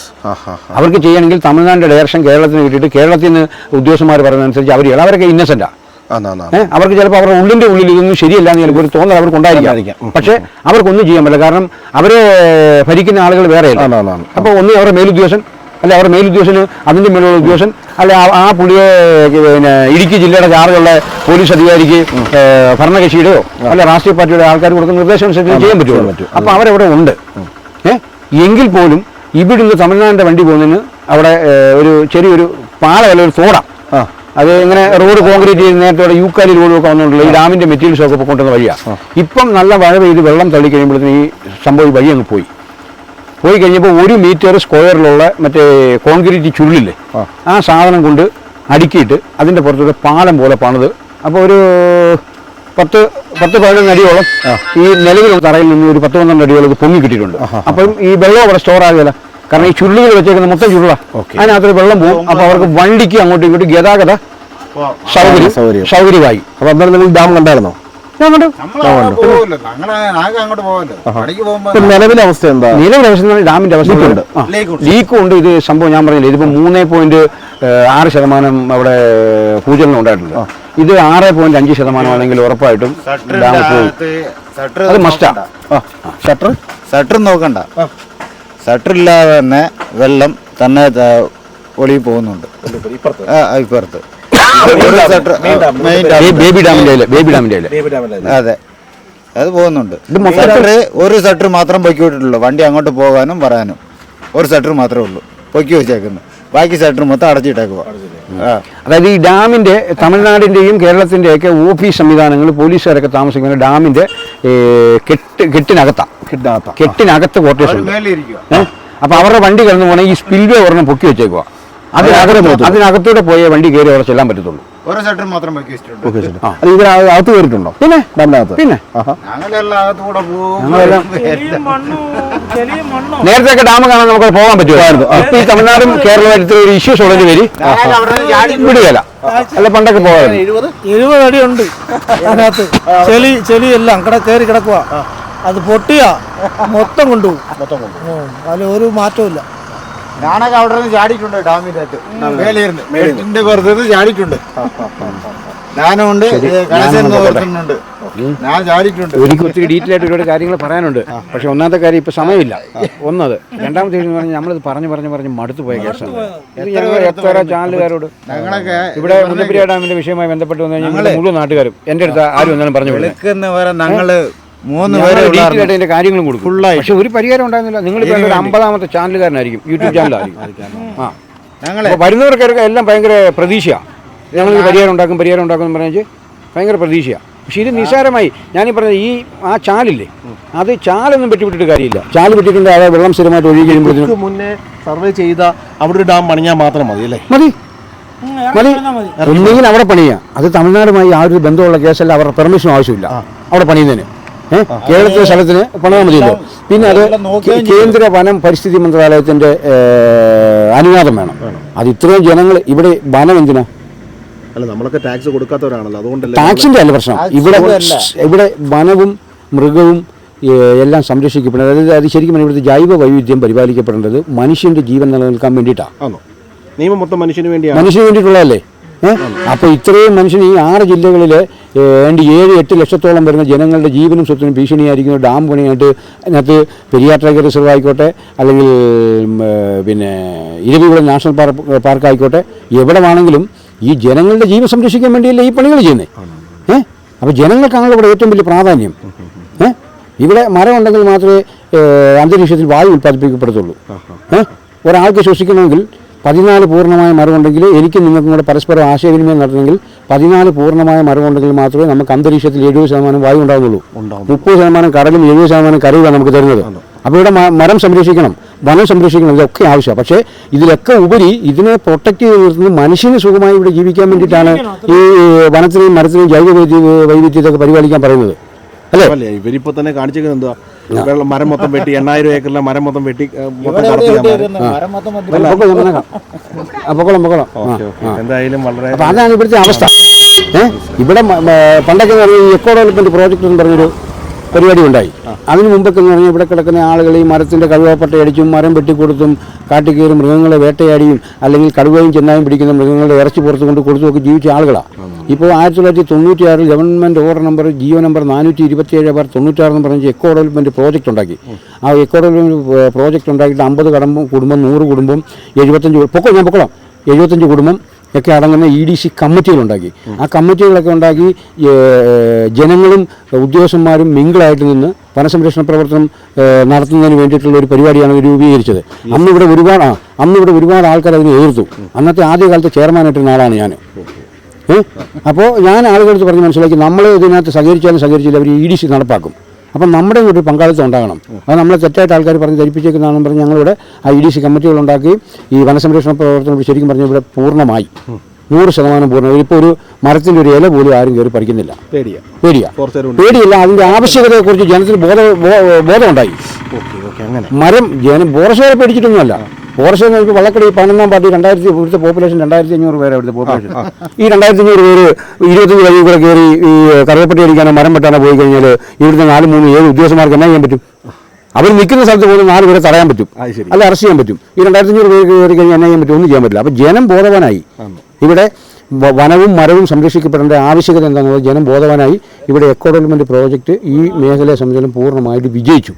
അവർക്ക് ചെയ്യണമെങ്കിൽ തമിഴ്നാടിന്റെ ഡയറക്ഷൻ കേരളത്തിന് കിട്ടിയിട്ട് കേരളത്തിൽ നിന്ന് ഉദ്യോഗസ്ഥന്മാർ പറയുന്നതനുസരിച്ച് അവരൊക്കെ ഇന്നസെന്റാ. അവർക്ക് ചിലപ്പോൾ അവരുടെ ഉള്ളിൽ ഇതൊന്നും ശരിയല്ല എന്ന് ചിലപ്പോൾ ഒരു തോന്നൽ അവർക്ക് ഉണ്ടായിരിക്കാം. പക്ഷേ അവർക്കൊന്നും ചെയ്യാൻ പറ്റില്ല. കാരണം അവരെ ഭരിക്കുന്ന ആളുകൾ വേറെയല്ല. അപ്പോൾ ഒന്ന് അവരുടെ മേലുദ്യോഗസ്ഥൻ, അല്ലെ അവരുടെ മേലുദ്യോഗസ്ഥന് അതിൻ്റെ മേലുള്ള ഉദ്യോഗസ്ഥൻ, അല്ലെ ആ പുള്ളിയെ ഇടുക്കി ജില്ലയുടെ ചാർജുള്ള പോലീസ് അധികാരിക്ക് ഭരണകക്ഷിയുടെയോ അല്ലെ രാഷ്ട്രീയ പാർട്ടിയുടെ ആൾക്കാർ കൊടുക്കുന്ന നിർദ്ദേശം അനുസരിച്ച് ചെയ്യാൻ പറ്റുള്ളൂ. അപ്പോൾ അവരവിടെ ഉണ്ട്. എങ്കിൽ പോലും ഇവിടുന്ന് തമിഴ്നാടിൻ്റെ വണ്ടി പോകുന്നതിന് അവിടെ ഒരു ചെറിയൊരു പാലമല്ല, ഒരു തോടാം. അത് ഇങ്ങനെ റോഡ് കോൺക്രീറ്റ് ചെയ്ത് നേരത്തെ യൂക്കാലി റോഡൊക്കെ വന്നിട്ടുള്ള ഈ ഡാമിൻ്റെ മെറ്റീരിയൽസ് ഒക്കെ കൊണ്ടുവന്ന വഴിയാണ്. ഇപ്പം നല്ല മഴ പെയ്ത് വെള്ളം തള്ളി കഴിയുമ്പോഴത്തേന് ഈ സംഭവം വഴി അങ്ങ് പോയി കഴിഞ്ഞപ്പോൾ 1 മീറ്റർ സ്ക്വയറിലുള്ള മറ്റേ കോൺക്രീറ്റ് ചുരുളില്ലേ, ആ സാധനം കൊണ്ട് അടുക്കിയിട്ട് അതിൻ്റെ പുറത്തൊരു പാലം പോലെ പണിത്. അപ്പോൾ ഒരു 10-15 അടിയോളം ഈ നിലവിലുള്ള തറയിൽ നിന്ന് ഒരു 10-12 അടിയോളം ഇത് പൊങ്ങി കിട്ടിയിട്ടുണ്ട്. അപ്പം ഈ വെള്ളം അവിടെ സ്റ്റോർ ആകില്ല. കാരണം ഈ ചുരുളുകൾ വെച്ചേക്കുന്ന മൊത്തം ചുരുള, അതിനകത്തൊരു വെള്ളം പോകും. അപ്പോൾ അവർക്ക് വണ്ടിക്ക് അങ്ങോട്ടും ഇങ്ങോട്ടും ഗതാഗത സൗകര്യമായി. അപ്പോൾ അന്നേരം ഡാം കണ്ടായിരുന്നോ? ഞാൻ കണ്ടു. നിലവിലെ അവസ്ഥ എന്താ? നിലവിലെ അവസ്ഥ ഡാമിന്റെ അവസ്ഥ ലീക്കും ഉണ്ട്. ഇത് സംഭവം ഞാൻ പറഞ്ഞില്ല, ഇതിപ്പോ 3.6% അവിടെ ഭൂചലനം ഉണ്ടായിട്ടുണ്ട്. ഇത് 6.5% ആണെങ്കിൽ ഉറപ്പായിട്ടും ഡാം പോകും. അത് മസ്റ്റാ. ഷട്ടർ നോക്കണ്ട, ഷട്ടർ ഇല്ലാതെ തന്നെ വെള്ളം തന്നെ ഒളിയിൽ പോകുന്നുണ്ട്. ഇപ്പുറത്ത് ബേബി ഡാമിന്റെ അതെ, അത് പോകുന്നുണ്ട്. ഒരു ഷട്ടർ മാത്രം പൊക്കി വിട്ടിട്ടുള്ളൂ, വണ്ടി അങ്ങോട്ട് പോകാനും പറയാനും. ഒരു ഷട്ടർ മാത്രമേ ഉള്ളൂ പൊക്കി വെച്ചേക്കുന്നു, ബാക്കി ഷട്ടർ മൊത്തം അടച്ചിട്ടേക്കുക. അതായത് ഈ ഡാമിന്റെ തമിഴ്നാടിന്റെയും കേരളത്തിന്റെയൊക്കെ ഓഫീസ് സംവിധാനങ്ങൾ, പോലീസുകാരൊക്കെ താമസിക്കുന്ന ഡാമിന്റെ കെട്ടിനകത്ത് ക്വാർട്ടേഴ്സ് ഉണ്ട്. അപ്പൊ അവരുടെ വണ്ടി കിടന്നു പോകണമെങ്കിൽ ഈ സ്പിൽവേ ഒരെണ്ണം പൊക്കി വെച്ചേക്കുക. അതിനകത്തൂടെ പോയ വണ്ടി കയറി അവിടെ ചെല്ലാൻ പറ്റത്തുള്ളൂ. ഒരു ഷട്ടർ മാത്രം അകത്ത് കയറിയിട്ടുണ്ടോ? പിന്നെ നേരത്തെ ഡാം കാണാൻ നമുക്ക് പോകാൻ പറ്റുമായിരുന്നു. ഇപ്പൊ ഈ തമിഴ്നാടും കേരളത്തിൽ ഒരു ഇഷ്യൂസ് ഉള്ളതിന് പേര് വിടുകയല്ല. അല്ല പണ്ടൊക്കെ പോകാറുണ്ട്. 20 അടി ഉണ്ട് അതിനകത്ത്. ചെളി എല്ലാം കയറി കിടക്കുക. അത് പൊട്ടിയാ മൊത്തം കൊണ്ടുപോകും. അതിൽ ഒരു മാറ്റവും ഇല്ല. ഞാനൊക്കെ അവിടെ നിന്ന് ചാടിയിട്ടുണ്ട് ഡാമിന്റെ അകത്ത് മേലിരുന്ന് പുറത്തുനിന്ന് ചാടിയിട്ടുണ്ട്. ഞാനുണ്ട് കണശനുണ്ട്, ഞാൻ ചാടിയിട്ടുണ്ട്. എനിക്ക് ഒത്തിരി ഡീറ്റെയിൽ ആയിട്ട് ഒരുപാട് കാര്യങ്ങൾ പറയാനുണ്ട്. പക്ഷെ ഒന്നാമത്തെ കാര്യം ഇപ്പൊ സമയമില്ല. ഒന്നത്. രണ്ടാമത്തെ കാര്യം എന്ന് പറഞ്ഞാൽ നമ്മളിത് പറഞ്ഞ് മടുത്തു പോയ കേസാണ്. എത്ര ചാനലുകാരോട് ഞങ്ങളൊക്കെ ഇവിടെ മുല്ലപ്പെരിയാർ ഡാമിന്റെ വിഷയവുമായി ബന്ധപ്പെട്ട് വന്നു കഴിഞ്ഞാൽ മുഴുവൻ നാട്ടുകാരും എന്റെ അടുത്ത് ആരും ഒന്നാലും പറഞ്ഞു ഞങ്ങള് 3 പേര് ഡീറ്റെയിൽ ആയിട്ട് അതിന്റെ കാര്യങ്ങളും കൊടുക്കും. പക്ഷെ ഒരു പരിഹാരം ഉണ്ടായിരുന്നില്ല. നിങ്ങൾ ഒരു 50ാമത്തെ ചാനലുകാരനായിരിക്കും, യൂട്യൂബ് ചാനലായിരിക്കും. അപ്പോൾ വരുന്നവർക്കൊക്കെ എല്ലാം ഭയങ്കര പ്രതീക്ഷയാണ്. ഞങ്ങൾ പരിഹാരം ഉണ്ടാക്കും എന്ന് പറഞ്ഞാൽ ഭയങ്കര പ്രതീക്ഷയാണ്. പക്ഷെ ഇത് നിസ്സാരമായി ഞാനീ പറഞ്ഞത് ഈ ആ ചാലില്ലേ, അത് ചാലൊന്നും വെട്ടിവിട്ടിട്ട് കാര്യമില്ല. ചാല് വെട്ടിട്ടുണ്ട്, അതായത് വെള്ളം സ്ഥിരമായിട്ട് ഒഴുകി കഴിയുമ്പോൾ മുന്നേ സർവേ ചെയ്ത അവിടെ ഒരു ഡാം പണിഞ്ഞാൽ മാത്രം മതി അല്ലേ? മതി. ഒന്നുകിൽ അവിടെ പണിയാം. അത് തമിഴ്നാടുമായി ആ ഒരു ബന്ധമുള്ള കേസല്ല, അവരുടെ പെർമിഷൻ ആവശ്യമില്ല അവിടെ പണിയുന്നതിന്. കേരളത്തിലെ സ്ഥലത്തിന് പണിയാൻ മതിയല്ലോ. പിന്നെ അത് കേന്ദ്ര വനം പരിസ്ഥിതി മന്ത്രാലയത്തിന്റെ അനുവാദം വേണം. അത് ഇത്രയും ജനങ്ങൾ ഇവിടെ വനം എന്തിനാ? അല്ല, നമ്മളൊക്കെ ടാക്സ് കൊടുക്കാത്തവരാണല്ലോ, അതുകൊണ്ടല്ലേ. ടാക്സിന്റെ അല്ല പ്രശ്നം. ഇവിടെ വനവും മൃഗവും എല്ലാം സംരക്ഷിക്കപ്പെടുന്നത്. അതായത് അത് ശരിക്കും ഇവിടുത്തെ ജൈവ വൈവിധ്യം പരിപാലിക്കപ്പെടേണ്ടത് മനുഷ്യന്റെ ജീവൻ നിലനിൽക്കാൻ വേണ്ടിയിട്ടാണ്. നിയമം മൊത്തം മനുഷ്യന് വേണ്ടിയിട്ടുള്ളതല്ലേ? അപ്പോൾ ഇത്രയും മനുഷ്യൻ ഈ 6 ജില്ലകളിൽ 7-8 ലക്ഷത്തോളം വരുന്ന ജനങ്ങളുടെ ജീവനും സ്വത്തിനും ഭീഷണിയായിരിക്കുന്ന ഡാം പണിയായിട്ട് അതിനകത്ത് പെരിയാർ ടൈഗർ റിസർവ് ആയിക്കോട്ടെ, അല്ലെങ്കിൽ പിന്നെ ഇരവികുളം നാഷണൽ പാർക്കായിക്കോട്ടെ, എവിടെ വേണമെങ്കിലും ഈ ജനങ്ങളുടെ ജീവൻ സംരക്ഷിക്കാൻ വേണ്ടിയല്ലേ ഈ പണികൾ ചെയ്യുന്നത്. അപ്പോൾ ജനങ്ങൾക്കാണല്ലോ ഇവിടെ ഏറ്റവും വലിയ പ്രാധാന്യം. ഇവിടെ മരം ഉണ്ടെങ്കിൽ മാത്രമേ അന്തരീക്ഷത്തിൽ വായു ഉൽപ്പാദിപ്പിക്കപ്പെടത്തുള്ളൂ. ഒരാൾക്ക് ശ്വസിക്കണമെങ്കിൽ 14 പൂർണ്ണമായ മരമുണ്ടെങ്കിൽ എനിക്ക് നിങ്ങൾക്കും കൂടെ പരസ്പരം ആശയവിനിമയം നടത്തണമെങ്കിൽ 14 പൂർണ്ണമായ മരമുണ്ടെങ്കിൽ മാത്രമേ നമുക്ക് അന്തരീക്ഷത്തിൽ 70% വായു ഉണ്ടാകുന്നുള്ളൂ. 30% കടലും 70% കരയുമാണ് നമുക്ക് തരുന്നത്. അപ്പോൾ ഇവിടെ മരം സംരക്ഷിക്കണം, വനം സംരക്ഷിക്കണം, ഇതൊക്കെ ആവശ്യമാണ്. പക്ഷേ ഇതിലൊക്കെ ഉപരി ഇതിനെ പ്രൊട്ടക്ട് ചെയ്ത് നിർത്തുന്നത് മനുഷ്യന് സുഖമായി ഇവിടെ ജീവിക്കാൻ വേണ്ടിയിട്ടാണ് ഈ വനത്തിനെയും മരത്തിനെയും ജൈവ വൈവിധ്യത്തൊക്കെ പരിപാലിക്കാൻ പറയുന്നത് അല്ലേ? ഇവരിപ്പോ തന്നെ കാണിച്ചേക്കുന്നത് എന്താ? മരം മൊത്തം വെട്ടി 8000 ഏക്കറിലെ മരം മൊത്തം വെട്ടി എന്തായാലും വളരെ. അപ്പൊ അതാണ് ഇവിടുത്തെ അവസ്ഥ. ഇവിടെ പണ്ടൊക്കെ എക്കോ ഡെവലപ്മെന്റ് പ്രോജക്റ്റ് എന്ന് പറഞ്ഞൊരു പരിപാടി ഉണ്ടായി. അതിന് മുമ്പൊക്കെ എന്ന് പറഞ്ഞാൽ ഇവിടെ കിടക്കുന്ന ആളുകൾ ഈ മരത്തിന്റെ കടുവപ്പട്ട അടിച്ചും മരം വെട്ടിക്കൊടുത്തും കാട്ടിക്കയറി മൃഗങ്ങളെ വേട്ടയാടിയും അല്ലെങ്കിൽ കടുവയും ചെന്നായും പിടിക്കുന്ന മൃഗങ്ങളുടെ ഇറച്ചി പുറത്ത് കൊണ്ട് കൊടുത്തുമൊക്കെ ജീവിച്ച ആളുകളാണ്. ഇപ്പോൾ 1996 government order number GO number 427/96 എന്ന് പറഞ്ഞ് എക്കോ ഡെവലപ്മെൻറ്റ് പ്രോജക്റ്റ് ഉണ്ടാക്കി. ആ എക്കോ ഡെവലപ്മെൻറ്റ് പ്രോജക്റ്റ് ഉണ്ടാക്കിയിട്ട് 50 കുടുംബം 100 കുടുംബം 75 കുടുംബം ഒക്കെ അടങ്ങുന്ന EDC കമ്മിറ്റികളുണ്ടാക്കി. ആ കമ്മിറ്റികളൊക്കെ ഉണ്ടാക്കി ജനങ്ങളും ഉദ്യോഗസ്ഥന്മാരും മിങ്കിളായിട്ട് നിന്ന് വനസംരക്ഷണ പ്രവർത്തനം നടത്തുന്നതിന് വേണ്ടിയിട്ടുള്ള ഒരു പരിപാടിയാണ് രൂപീകരിച്ചത്. അന്നിവിടെ ഒരുപാട് ആൾക്കാർ അതിനെ എതിർത്തു. അന്നത്തെ ആദ്യകാലത്തെ ചെയർമാനായിട്ടിരുന്ന ആളാണ് ഞാൻ. അപ്പോൾ ഞാൻ ആളുകളടുത്ത് പറഞ്ഞ് മനസ്സിലാക്കി നമ്മൾ ഇതിനകത്ത് സഹകരിച്ചില്ല അവർ EDC നടപ്പാക്കും. അപ്പം നമ്മുടെ ഒരു പങ്കാളിത്തം ഉണ്ടാകണം. അത് നമ്മളെ തെറ്റായിട്ട് ആൾക്കാർ പറഞ്ഞ് ധരിപ്പിച്ചേക്കുന്നതാണെന്ന് പറഞ്ഞ് ഞങ്ങളിവിടെ ആ EDC കമ്മിറ്റികളുണ്ടാക്കി ഈ വനസംരക്ഷണ പ്രവർത്തനം ശരിക്കും പറഞ്ഞാൽ ഇവിടെ പൂർണ്ണമായി 100% പൂർണ്ണം. ഇപ്പോൾ ഒരു മരത്തിൻ്റെ ഒരു ഇല പോലും ആരും കയറി പറിക്കുന്നില്ല. പേടിയില്ല. അതിൻ്റെ ആവശ്യകതയെക്കുറിച്ച് ജനത്തിന് ബോധമുണ്ടായി. മരം ഫോറസ്റ്റുകാരെ പേടിച്ചിട്ടൊന്നുമല്ല. ഫോറസ്റ്റ് ഇപ്പോൾ വള്ളക്കടി 11-ാം പാർട്ടി ഇവിടുത്തെ പോപ്പുലേഷൻ 2500 പേരെ ഇവിടുത്തെ പോപ്പുലേഷൻ. ഈ 2500 പേര് 25 വഴി കൂടെ കയറി ഈ കറുവപ്പട്ടി അടിക്കാനോ മരം വെട്ടാനോ പോയി കഴിഞ്ഞാൽ ഇവിടുത്തെ 4-3-7 ഉദ്യോഗസ്ഥന്മാർക്ക് എന്നാ ചെയ്യാൻ പറ്റും? അവർ നിൽക്കുന്ന സ്ഥലത്ത് പോലും 4 പേരെ തടയാൻ പറ്റും, അല്ല അറസ്റ്റ് ചെയ്യാൻ പറ്റും. ഈ 2500 പേര് കയറി കഴിഞ്ഞാൽ എന്നാ ചെയ്യാൻ പറ്റും? ഒന്നും ചെയ്യാൻ പറ്റില്ല. അപ്പോൾ ജനം ബോധവാനായി. ഇവിടെ വനവും മരവും സംരക്ഷിക്കപ്പെടേണ്ട ആവശ്യകത എന്താണെന്നുള്ളത് ജനം ബോധവാനായി. ഇവിടെ എക്കോ ഡെവലപ്മെൻറ്റ് പ്രോജക്റ്റ് ഈ മേഖലയെ സംബന്ധിച്ചും പൂർണ്ണമായിട്ട് വിജയിച്ചു.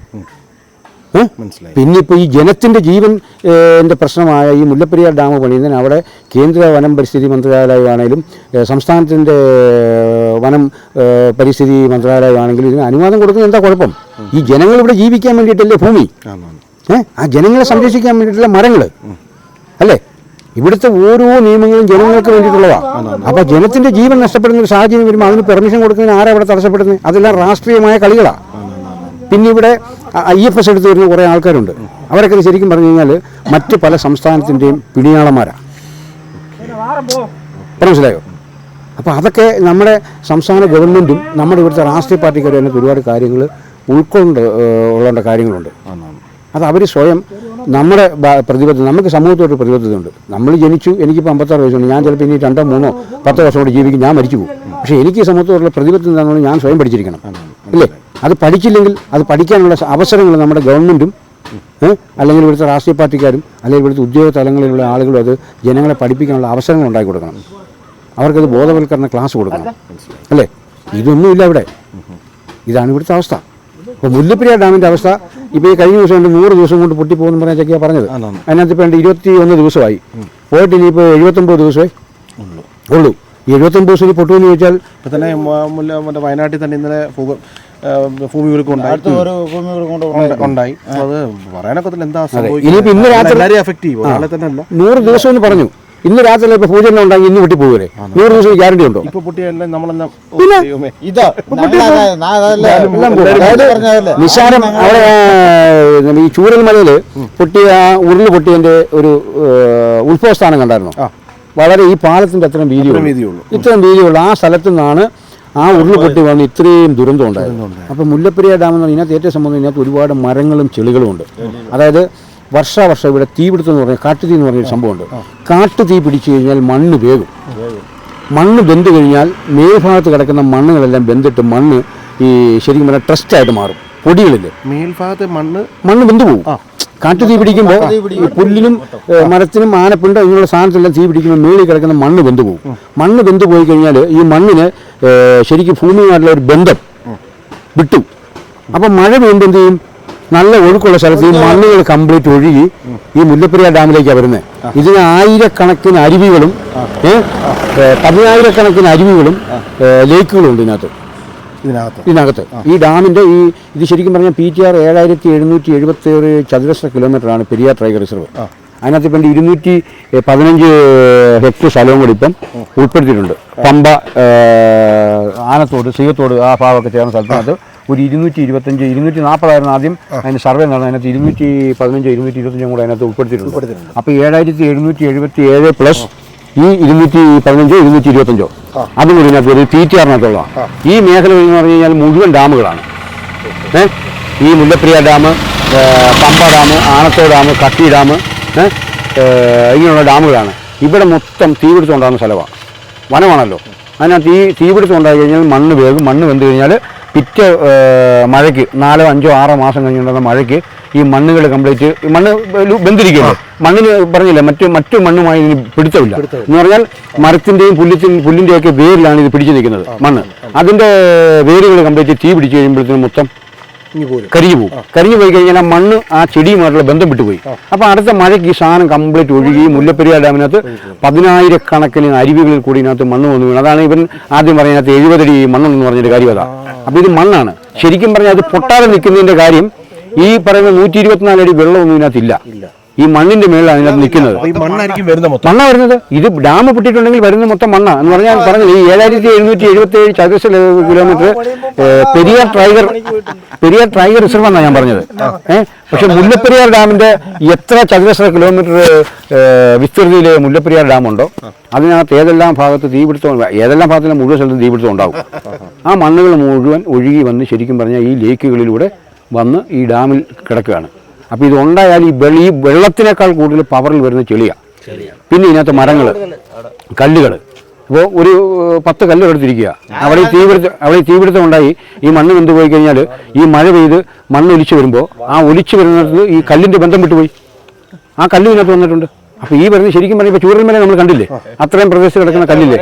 പിന്നെ ഇപ്പോൾ ഈ ജനത്തിൻ്റെ ജീവൻ്റെ പ്രശ്നമായ ഈ മുല്ലപ്പെരിയാർ ഡാം പണിയുന്നതിന് അവിടെ കേന്ദ്ര വനം പരിസ്ഥിതി മന്ത്രാലയമാണെങ്കിലും സംസ്ഥാനത്തിൻ്റെ വനം പരിസ്ഥിതി മന്ത്രാലയമാണെങ്കിലും ഇതിന് അനുവാദം കൊടുക്കുന്നത് എന്താ കുഴപ്പം? ഈ ജനങ്ങൾ ഇവിടെ ജീവിക്കാൻ വേണ്ടിയിട്ടല്ലേ ഭൂമി? ആ ജനങ്ങളെ സംരക്ഷിക്കാൻ വേണ്ടിയിട്ടുള്ള മരങ്ങൾ അല്ലേ? ഇവിടുത്തെ ഓരോ നിയമങ്ങളും ജനങ്ങൾക്ക് വേണ്ടിയിട്ടുള്ളതാണ്. അപ്പോൾ ജനത്തിൻ്റെ ജീവൻ നഷ്ടപ്പെടുന്ന ഒരു സാഹചര്യം വരുമ്പോൾ അതിന് പെർമിഷൻ കൊടുക്കുന്നതിന് ആരാ ഇവിടെ തടസ്സപ്പെടുന്നത്? അതെല്ലാം രാഷ്ട്രീയമായ കളികളാണ്. പിന്നെ ഇവിടെ IFS എടുത്ത് വരുന്ന കുറേ ആൾക്കാരുണ്ട്. അവരൊക്കെ ശരിക്കും പറഞ്ഞു കഴിഞ്ഞാൽ മറ്റ് പല സംസ്ഥാനത്തിൻ്റെയും പിടിയാളന്മാരാണ്. മനസ്സിലായോ? അപ്പോൾ അതൊക്കെ നമ്മുടെ സംസ്ഥാന ഗവൺമെൻറ്റും നമ്മുടെ ഇവിടുത്തെ രാഷ്ട്രീയ പാർട്ടിക്കാരും അതിനകത്ത് ഒരുപാട് കാര്യങ്ങൾ ഉള്ളേണ്ട കാര്യങ്ങളുണ്ട്. അത് അവർ സ്വയം നമ്മുടെ പ്രതിബദ്ധത, നമുക്ക് സമൂഹത്തോട്ട് പ്രതിബദ്ധതയുണ്ട്. നമ്മൾ ജനിച്ചു, എനിക്കിപ്പോൾ 56 വയസ്സുണ്ട്. ഞാൻ ചിലപ്പോൾ ഇനി 2, 3, 10 വർഷം കൂടി ജീവിക്കും, ഞാൻ മരിച്ചു പോകും. പക്ഷേ എനിക്ക് സമൂഹത്തോടുള്ള പ്രതിബദ്ധത എന്താണെന്ന് ഞാൻ സ്വയം പഠിച്ചിരിക്കണം, ഇല്ലേ? അത് പഠിച്ചില്ലെങ്കിൽ അത് പഠിക്കാനുള്ള അവസരങ്ങൾ നമ്മുടെ ഗവൺമെൻറ്റും അല്ലെങ്കിൽ ഇവിടുത്തെ രാഷ്ട്രീയ പാർട്ടിക്കാരും അല്ലെങ്കിൽ ഇവിടുത്തെ ഉദ്യോഗ തലങ്ങളിലുള്ള ആളുകളും അത് ജനങ്ങളെ പഠിപ്പിക്കാനുള്ള അവസരങ്ങൾ ഉണ്ടാക്കി കൊടുക്കണം. അവർക്കത് ബോധവൽക്കരണ ക്ലാസ് കൊടുക്കണം. അല്ലേ? ഇതൊന്നുമില്ല ഇവിടെ. ഇതാണ് ഇവിടുത്തെ അവസ്ഥ. ഇപ്പോൾ മുല്ലപ്പെരിയാർ ഡാമിൻ്റെ അവസ്ഥ ഇപ്പോൾ ഈ കഴിഞ്ഞ ദിവസം കൊണ്ട് 100 ദിവസം കൊണ്ട് പൊട്ടിപ്പോകുമെന്ന് പറഞ്ഞ ചെക്കിയാണ് പറഞ്ഞത്. അതിനകത്ത് ഇപ്പോൾ 21 ദിവസമായി പോയിട്ട് ഇനിയിപ്പോൾ 79 ദിവസമേ ഉള്ളൂ. ഈ 79 ദിവസം പൊട്ടുമെന്ന് ചോദിച്ചാൽ ഇപ്പം തന്നെ മറ്റേ വയനാട്ടിൽ തന്നെ ഇന്നലെ ഭൂമികുലുക്കം ഉണ്ടായി. അത് പറയാനൊക്കത്തില്ല എന്താ ഇനിയിപ്പോൾ ഇന്ന് രാത്രി എഫക്ട് ചെയ്യും. ഒരാളെ തന്നെ അല്ല, 100 ദിവസം എന്ന് പറഞ്ഞു. ഇന്ന് രാത്രി ഇപ്പോൾ പൂജ ഉണ്ടാക്കി ഇന്ന് പൊട്ടി പോകല്ലേ? 100 ദിവസം ഗ്യാരണ്ടി ഉണ്ടോ? ഇപ്പൊ പൊട്ടിയെല്ലാം നമ്മളെല്ലാം നിശാരം അവിടെ ഈ ചൂരൽമലയിൽ പൊട്ടിയ ഉരുള് പൊട്ടിയതിന്റെ ഒരു ഉത്ഭവസ്ഥാനം കണ്ടായിരുന്നു. വളരെ ഈ പാലത്തിന്റെ അത്രയും വീതിയുള്ളൂ. ഇത്രയും വീതിയുള്ള ആ സ്ഥലത്തു നിന്നാണ് ആ ഉരുള് പൊട്ടി വന്ന് ഇത്രയും ദുരന്തം ഉണ്ടായിരുന്നു. അപ്പോൾ മുല്ലപ്പെരിയാർ ഡാം എന്ന് പറഞ്ഞാൽ ഇതിനകത്ത് ഏറ്റവും സംബന്ധിച്ച് ഇതിനകത്ത് ഒരുപാട് മരങ്ങളും ചെളികളും ഉണ്ട്. അതായത് വർഷം ഇവിടെ തീപിടുത്തം എന്ന് പറഞ്ഞാൽ കാട്ടുതീ എന്ന് പറഞ്ഞൊരു സംഭവമുണ്ട്. കാട്ടുതീ പിടിച്ചു കഴിഞ്ഞാൽ മണ്ണ് വേകും. മണ്ണ് വെന്ത് കഴിഞ്ഞാൽ മേൽഭാഗത്ത് കിടക്കുന്ന മണ്ണുകളെല്ലാം വെന്തിട്ട് മണ്ണ് ഈ ശരിക്കും പറഞ്ഞാൽ ട്രസ്റ്റായിട്ട് മാറും. പൊടികളില്ലേ മേൽഭാഗത്ത് മണ്ണ് വെന്ത് പോകും. കാട്ടുതീ പിടിക്കുമ്പോൾ ഈ പുല്ലിനും മരത്തിനും ആനപ്പിണ്ടോ ഇങ്ങനെയുള്ള സാധനത്തിലെല്ലാം തീ പിടിക്കുമ്പോൾ മേളിൽ കിടക്കുന്ന മണ്ണ് വെന്ത് പോകും. മണ്ണ് വെന്ത് പോയി കഴിഞ്ഞാൽ ഈ മണ്ണിന് ശരിക്കും ഭൂമിയുമായിട്ടുള്ള ഒരു ബന്ധം വിട്ടു. അപ്പം മഴ പെയ്യുമ്പോൾ എന്ത് ചെയ്യും? നല്ല ഒഴുക്കുള്ള സ്ഥലത്ത് ഈ മണ്ണുകൾ കംപ്ലീറ്റ് ഒഴുകി ഈ മുല്ലപ്പെരിയാർ ഡാമിലേക്കാണ് വരുന്നത്. ഇതിന് ആയിരക്കണക്കിന് അരുവികളും 10,000കണക്കിന് അരുവികളും ലേക്കുകളും ഉണ്ട് ഇതിനകത്ത്. ഈ ഡാമിൻ്റെ ഇത് ശരിക്കും പറഞ്ഞാൽ PTR 7777 ചതുരശ്ര കിലോമീറ്ററാണ് പെരിയാർ ടൈഗർ റിസർവ്. അതിനകത്ത് ഇപ്പം 215 ഹെക്ടർ സ്ഥലവും കൂടി ഇപ്പം ഉൾപ്പെടുത്തിയിട്ടുണ്ട്. പമ്പ, ആനത്തോട്, സീയത്തോട് ആ ഭാഗമൊക്കെ ചേർന്ന സ്ഥലത്തിനകത്ത് ഒരു 225 240 ആദ്യം അതിന് സർവേ നടന്നത്. അതിനകത്ത് 215 225 കൂടെ അതിനകത്ത് ഉൾപ്പെടുത്തിയിട്ടുണ്ട്. അപ്പോൾ 7777 പ്ലസ് ഈ 215 225 അതും കൂടി ഇതിനകത്ത് ഒരു PTRനകത്തുള്ളതാണ്. ഈ മേഖല എന്ന് പറഞ്ഞു കഴിഞ്ഞാൽ മുഴുവൻ ഡാമുകളാണ്. ഈ Mullaperiyar dam, Pamba dam, Anathode dam, Katti dam, ഇങ്ങനെയുള്ള ഡാമുകളാണ്. ഇവിടെ മൊത്തം തീപിടുത്തം ഉണ്ടാകുന്ന സ്ഥലമാണ്. വനമാണല്ലോ. അതിനകത്ത് ഈ തീപിടുത്തം ഉണ്ടായി കഴിഞ്ഞാൽ മണ്ണ് വേഗം. മണ്ണ് വെന്ത് കഴിഞ്ഞാൽ പിറ്റേ മഴയ്ക്ക് 4, 5, 6 മാസം കഴിഞ്ഞുണ്ടാകുന്ന മഴയ്ക്ക് ഈ മണ്ണുകൾ കംപ്ലീറ്റ് മണ്ണ് ബന്ധിരിക്കുകയല്ലേ. മണ്ണിന് പറഞ്ഞില്ല മറ്റു മണ്ണുമായി ഇതിന് പിടുത്തമില്ല എന്ന് പറഞ്ഞാൽ മരത്തിൻ്റെയും പുല്ലിൻ്റെയൊക്കെ വേരിലാണ് ഇത് പിടിച്ചു നിൽക്കുന്നത് മണ്ണ്. അതിൻ്റെ വേരുകൾ കംപ്ലീറ്റ് തീ പിടിച്ചു കഴിയുമ്പോഴത്തേനും മൊത്തം കരിഞ്ഞു പോകും. കരിഞ്ഞു പോയി കഴിഞ്ഞാൽ ആ മണ്ണ് ആ ചെടിയുമായിട്ടുള്ള ബന്ധം വിട്ടുപോയി. അപ്പോൾ അടുത്ത മഴയ്ക്ക് ഈ സാധനം കംപ്ലീറ്റ് ഒഴുകി മുല്ലപ്പെരിയാർ ഡാമിനകത്ത് 10,000കണക്കിന് അരുവികളിൽ കൂടി ഇതിനകത്ത് മണ്ണ് വന്നു വീണു. അതാണ് ഇവൻ ആദ്യം പറയുന്നത് 70 അടി മണ്ണെന്ന് പറഞ്ഞൊരു കാര്യം അതാണ്. അപ്പോൾ ഇത് മണ്ണാണ്. ശരിക്കും പറഞ്ഞാൽ അത് പൊട്ടാതെ നിൽക്കുന്നതിൻ്റെ കാര്യം ഈ പറയുന്ന 124 അടി വെള്ളമൊന്നും ഇതിനകത്തില്ല. ഈ മണ്ണിന്റെ മേളിലാണ് അതിനകത്ത് നിൽക്കുന്നത്. മണ്ണ വരുന്നത്. ഇത് ഡാം പൊട്ടിയിട്ടുണ്ടെങ്കിൽ വരുന്ന മൊത്തം മണ്ണ എന്ന് പറഞ്ഞാൽ പറഞ്ഞത് ഈ 7777 ചതുരശ്ര കിലോമീറ്റർ പെരിയാർ ടൈഗർ റിസർവ് എന്നാണ് ഞാൻ പറഞ്ഞത്. പക്ഷെ മുല്ലപ്പെരിയാർ ഡാമിന്റെ എത്ര ചതുരശ്ര കിലോമീറ്റർ വിസ്തൃതിയിൽ മുല്ലപ്പെരിയാർ ഡാമുണ്ടോ അതിനകത്ത് ഏതെല്ലാം ഭാഗത്ത് ഏതെല്ലാം ഭാഗത്തിലും മുഴുവൻ സ്ഥലത്തും തീപിടുത്തം ഉണ്ടാവും. ആ മണ്ണുകൾ മുഴുവൻ ഒഴുകി വന്ന് ശരിക്കും പറഞ്ഞാൽ ഈ ലേക്കുകളിലൂടെ വന്ന് ഈ ഡാമിൽ കിടക്കുകയാണ്. അപ്പോൾ ഇതുണ്ടായാൽ ഈ വെള്ളത്തിനേക്കാൾ കൂടുതൽ പവറിൽ വരുന്ന ചെളിയാണ്. പിന്നെ ഇതിനകത്ത് മരങ്ങൾ, കല്ലുകൾ. അപ്പോൾ ഒരു 10 കല്ല് എടുത്തിരിക്കുക. അവിടെ തീപിടുത്തം ഉണ്ടായി ഈ മണ്ണ് വെന്ത് പോയി കഴിഞ്ഞാൽ ഈ മഴ പെയ്ത് മണ്ണ് ഒലിച്ചു വരുമ്പോൾ ആ ഒലിച്ചു വരുന്നത് ഈ കല്ലിൻ്റെ ബന്ധം വിട്ടുപോയി. ആ കല്ല് ഇതിനകത്ത് വന്നിട്ടുണ്ട്. അപ്പോൾ ഈ വരുന്നത് ശരിക്കും പറഞ്ഞാൽ ഇപ്പോൾ ചൂരൽമല നമ്മൾ കണ്ടില്ലേ, അത്രയും പ്രദേശത്ത് കിടക്കുന്ന കല്ലില്ലേ,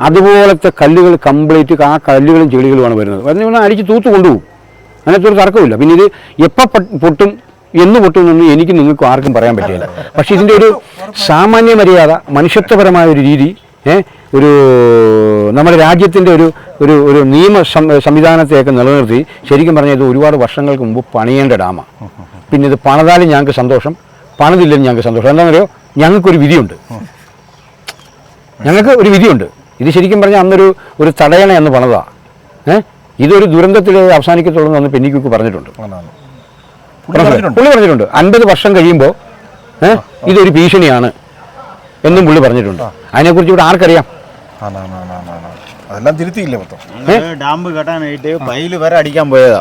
അതുപോലത്തെ കല്ലുകൾ കംപ്ലീറ്റ് ആ കല്ലുകളും ചെളികളുമാണ് വരുന്നത്. അടിച്ച് തൂത്ത് കൊണ്ടുപോകും. അതിനകത്തൊരു തർക്കമില്ല. പിന്നെ ഇത് എപ്പോൾ പൊട്ടും എന്ന് പൊട്ടുമെന്നൊന്നും എനിക്ക് നിങ്ങൾക്കും ആർക്കും പറയാൻ പറ്റില്ല. പക്ഷെ ഇതിൻ്റെ ഒരു സാമാന്യ മര്യാദ, മനുഷ്യത്വപരമായ ഒരു രീതി, ഒരു നമ്മുടെ രാജ്യത്തിൻ്റെ ഒരു നിയമ സംവിധാനത്തെയൊക്കെ നിലനിർത്തി ശരിക്കും പറഞ്ഞാൽ ഇത് ഒരുപാട് വർഷങ്ങൾക്ക് മുമ്പ് പണിയേണ്ട ഡാമാണ്. പിന്നെ ഇത് പണിതാലും ഞങ്ങൾക്ക് സന്തോഷം, പണിതില്ലെങ്കിലും ഞങ്ങൾക്ക് സന്തോഷം. എന്താണെന്നറിയോ, ഞങ്ങൾക്കൊരു വിധിയുണ്ട്. ഇത് ശരിക്കും പറഞ്ഞാൽ അന്നൊരു തടയണ എന്ന് പണിതാണ്. ഇതൊരു ദുരന്തത്തിൽ അവസാനിക്കത്തുള്ളൂ എന്ന് പെന്നിക്കുക്ക് പറഞ്ഞിട്ടുണ്ട്. പുള്ളി പറഞ്ഞിട്ടുണ്ട് 50 വർഷം കഴിയുമ്പോൾ ഇതൊരു ഭീഷണിയാണ് എന്നും പുള്ളി പറഞ്ഞിട്ടുണ്ട്. അതിനെക്കുറിച്ച് ഇവിടെ ആർക്കറിയാം? അതെല്ലാം തിരുത്തിയില്ലേ മൊത്തം. ഡാം കെട്ടാനായിട്ട് പൈല് വരെ അടിക്കാൻ പോയതാ.